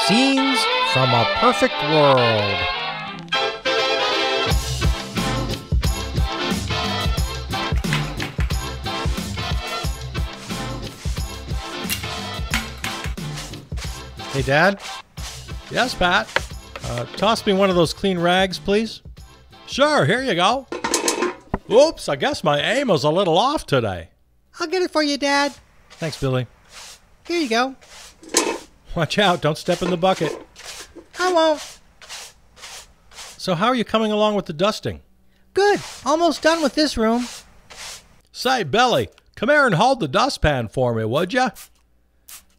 Scenes from a Perfect World. Hey, Dad? Yes, Pat? Toss me one of those clean rags, please. Sure, here you go. Oops, I guess my aim was a little off today. I'll get it for you, Dad. Thanks, Billy. Here you go. Watch out, don't step in the bucket. I won't. So how are you coming along with the dusting? Good. Almost done with this room. Say, Billy, come here and hold the dustpan for me, would you?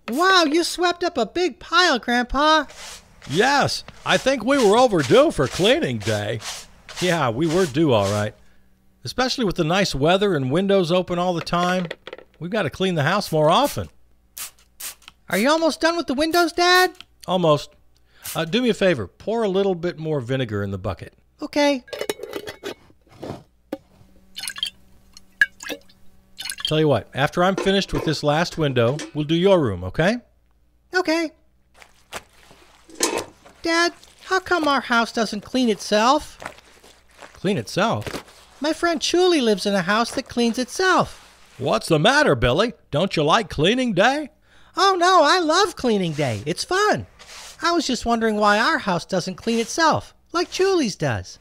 Wow, you swept up a big pile, Grandpa. Yes, I think we were overdue for cleaning day. Yeah, we were due all right. Especially with the nice weather and windows open all the time. We've got to clean the house more often. Are you almost done with the windows, Dad? Almost. Do me a favor. Pour a little bit more vinegar in the bucket. Okay. Tell you what, after I'm finished with this last window, we'll do your room, okay? Okay. Dad, how come our house doesn't clean itself? Clean itself? My friend Julie lives in a house that cleans itself. What's the matter, Billy? Don't you like cleaning day? Oh, no, I love cleaning day. It's fun. I was just wondering why our house doesn't clean itself, like Julie's does.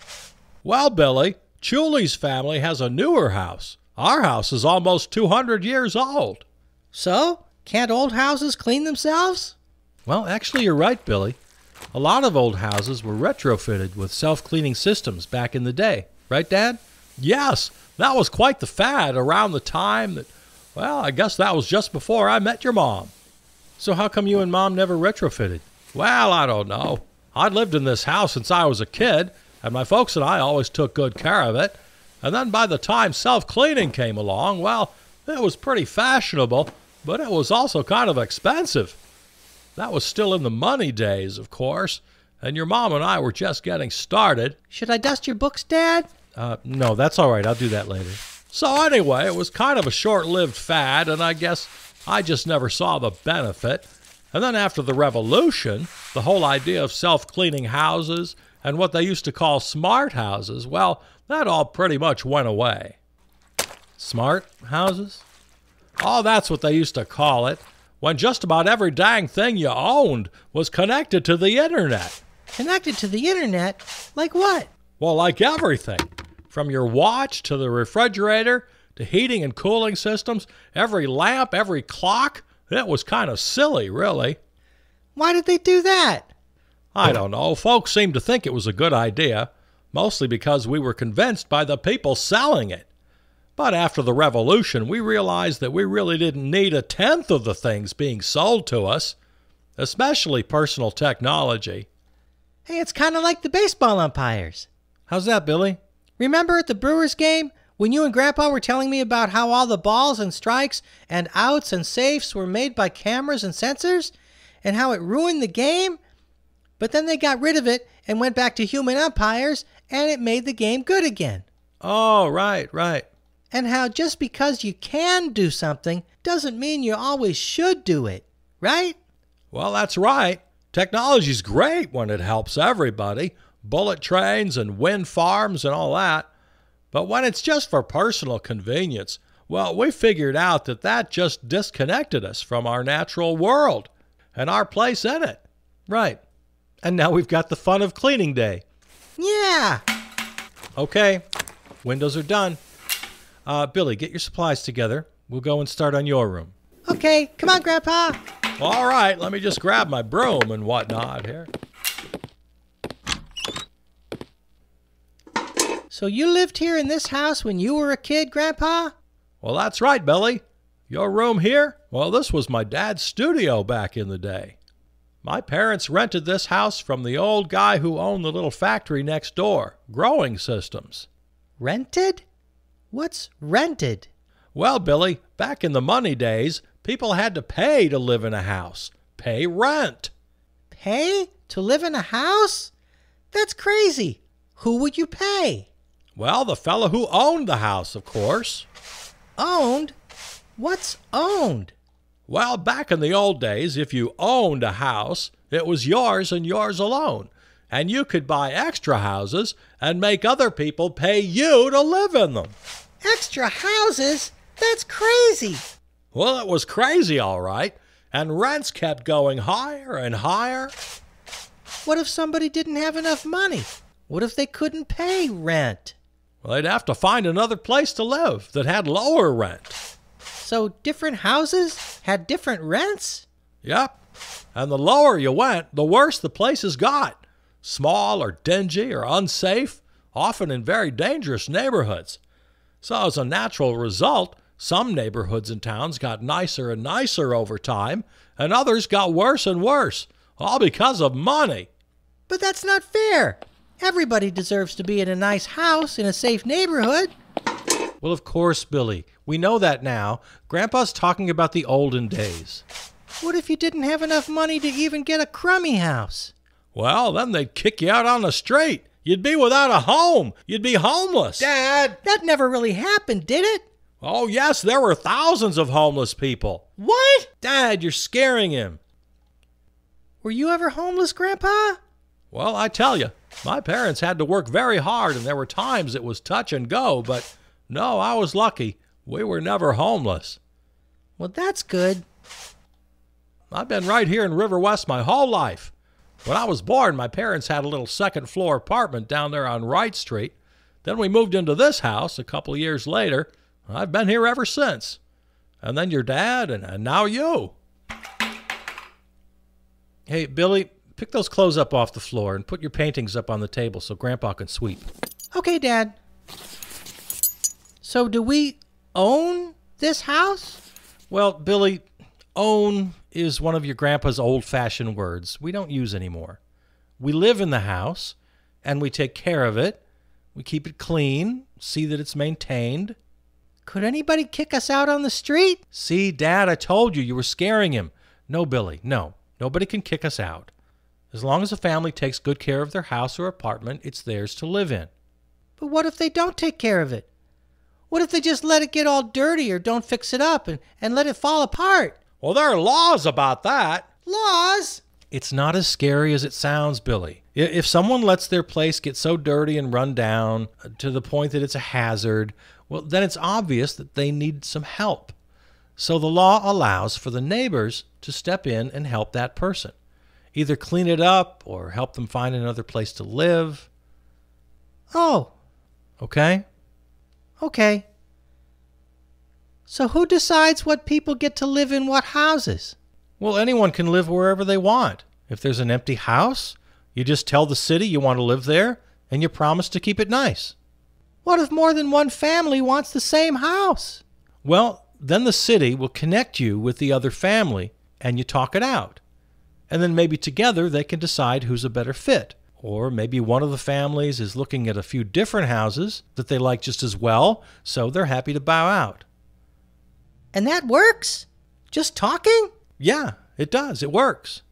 Well, Billy, Julie's family has a newer house. Our house is almost 200 years old. So, can't old houses clean themselves? Well, actually, you're right, Billy. A lot of old houses were retrofitted with self-cleaning systems back in the day. Right, Dad? Yes, that was quite the fad around the time that, well, I guess that was just before I met your mom. So how come you and Mom never retrofitted? Well, I don't know. I'd lived in this house since I was a kid, and my folks and I always took good care of it. And then by the time self-cleaning came along, well, it was pretty fashionable, but it was also kind of expensive. That was still in the money days, of course, and your mom and I were just getting started. Should I dust your books, Dad? No, that's all right. I'll do that later. So anyway, it was kind of a short-lived fad, and I guess I just never saw the benefit. And then after the revolution, the whole idea of self-cleaning houses and what they used to call smart houses, well, that all pretty much went away. Smart houses? Oh, that's what they used to call it, when just about every dang thing you owned was connected to the internet. Connected to the internet? Like what? Well, like everything. From your watch to the refrigerator to heating and cooling systems, every lamp, every clock. It was kind of silly, really. Why did they do that? I don't know. Folks seemed to think it was a good idea, mostly because we were convinced by the people selling it. But after the revolution, we realized that we really didn't need a tenth of the things being sold to us, especially personal technology. Hey, it's kind of like the baseball umpires. How's that, Billy? Remember at the Brewers game when you and Grandpa were telling me about how all the balls and strikes and outs and safes were made by cameras and sensors and how it ruined the game? But then they got rid of it and went back to human umpires and it made the game good again. Oh, right. And how just because you can do something doesn't mean you always should do it, right? Well, that's right. Technology's great when it helps everybody. Bullet trains and wind farms and all that. But when it's just for personal convenience, well, we figured out that just disconnected us from our natural world and our place in it. Right. And now we've got the fun of cleaning day. Yeah. Okay. Windows are done. Billy, get your supplies together. We'll go and start on your room. Okay. Come on, Grandpa. All right. Let me just grab my broom and whatnot here. So you lived here in this house when you were a kid, Grandpa? Well, that's right, Billy. Your room here? Well, this was my dad's studio back in the day. My parents rented this house from the old guy who owned the little factory next door, Growing Systems. Rented? What's rented? Well, Billy, back in the money days, people had to pay to live in a house. Pay rent. Pay to live in a house? That's crazy. Who would you pay? Well, the fellow who owned the house, of course. Owned? What's owned? Well, back in the old days, if you owned a house, it was yours and yours alone. And you could buy extra houses and make other people pay you to live in them. Extra houses? That's crazy. Well, it was crazy, all right. And rents kept going higher and higher. What if somebody didn't have enough money? What if they couldn't pay rent? Well, they'd have to find another place to live that had lower rent. So different houses had different rents? Yep. And the lower you went, the worse the places got. Small or dingy or unsafe, often in very dangerous neighborhoods. So as a natural result, some neighborhoods and towns got nicer and nicer over time, and others got worse and worse, all because of money. But that's not fair. Everybody deserves to be in a nice house in a safe neighborhood. Well, of course, Billy. We know that now. Grandpa's talking about the olden days. What if you didn't have enough money to even get a crummy house? Well, then they'd kick you out on the street. You'd be without a home. You'd be homeless. Dad! That never really happened, did it? Oh, yes, there were thousands of homeless people. What? Dad, you're scaring him. Were you ever homeless, Grandpa? Well, I tell you, my parents had to work very hard, and there were times it was touch and go, but no, I was lucky. We were never homeless. Well, that's good. I've been right here in River West my whole life. When I was born, my parents had a little second-floor apartment down there on Wright Street. Then we moved into this house a couple of years later. I've been here ever since. And then your dad, and now you. Hey, Billy, pick those clothes up off the floor and put your paintings up on the table so Grandpa can sweep. Okay, Dad. So do we own this house? Well, Billy, own is one of your grandpa's old-fashioned words we don't use anymore. We live in the house, and we take care of it. We keep it clean, see that it's maintained. Could anybody kick us out on the street? See, Dad, I told you were scaring him. No, Billy, no. Nobody can kick us out. As long as a family takes good care of their house or apartment, it's theirs to live in. But what if they don't take care of it? What if they just let it get all dirty or don't fix it up and let it fall apart? Well, there are laws about that. Laws? It's not as scary as it sounds, Billy. If someone lets their place get so dirty and run down to the point that it's a hazard, well, then it's obvious that they need some help. So the law allows for the neighbors to step in and help that person. Either clean it up or help them find another place to live. Oh, Okay? okay. So who decides what people get to live in what houses? Well, anyone can live wherever they want. If there's an empty house, you just tell the city you want to live there, and you promise to keep it nice. What if more than one family wants the same house? Well, then the city will connect you with the other family, and you talk it out. And then maybe together they can decide who's a better fit. Or maybe one of the families is looking at a few different houses that they like just as well, so they're happy to bow out. And that works? Just talking? Yeah, it does. It works.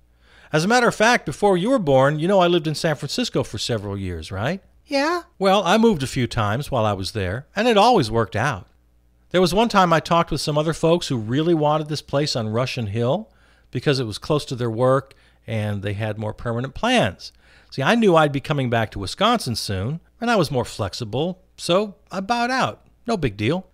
As a matter of fact, before you were born, you know I lived in San Francisco for several years, right? Yeah. Well, I moved a few times while I was there, and it always worked out. There was one time I talked with some other folks who really wanted this place on Russian Hill because it was close to their work and they had more permanent plans. See, I knew I'd be coming back to Wisconsin soon, and I was more flexible, so I bowed out. No big deal.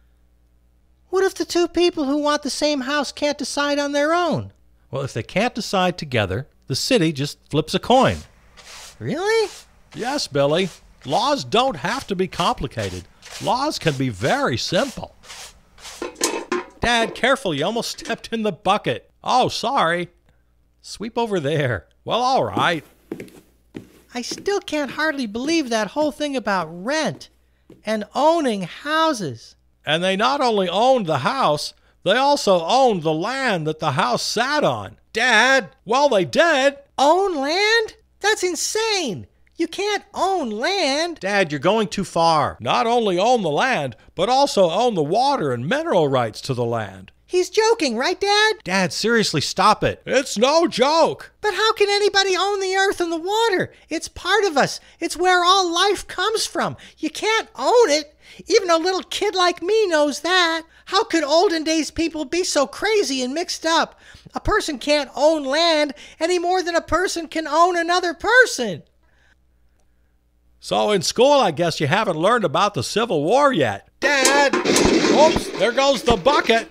What if the two people who want the same house can't decide on their own? Well, if they can't decide together, the city just flips a coin. Really? Yes, Billy. Laws don't have to be complicated. Laws can be very simple. Dad, careful, you almost stepped in the bucket. Oh, sorry. Sweep over there. Well, all right. I still can't hardly believe that whole thing about rent and owning houses. And they not only owned the house, they also owned the land that the house sat on. Dad! Well, they did. Own land? That's insane. You can't own land. Dad, you're going too far. Not only own the land, but also own the water and mineral rights to the land. He's joking, right, Dad? Dad, seriously, stop it. It's no joke. But how can anybody own the earth and the water? It's part of us. It's where all life comes from. You can't own it. Even a little kid like me knows that. How could olden days people be so crazy and mixed up? A person can't own land any more than a person can own another person. So in school, I guess you haven't learned about the Civil War yet. Dad! Oops, there goes the bucket.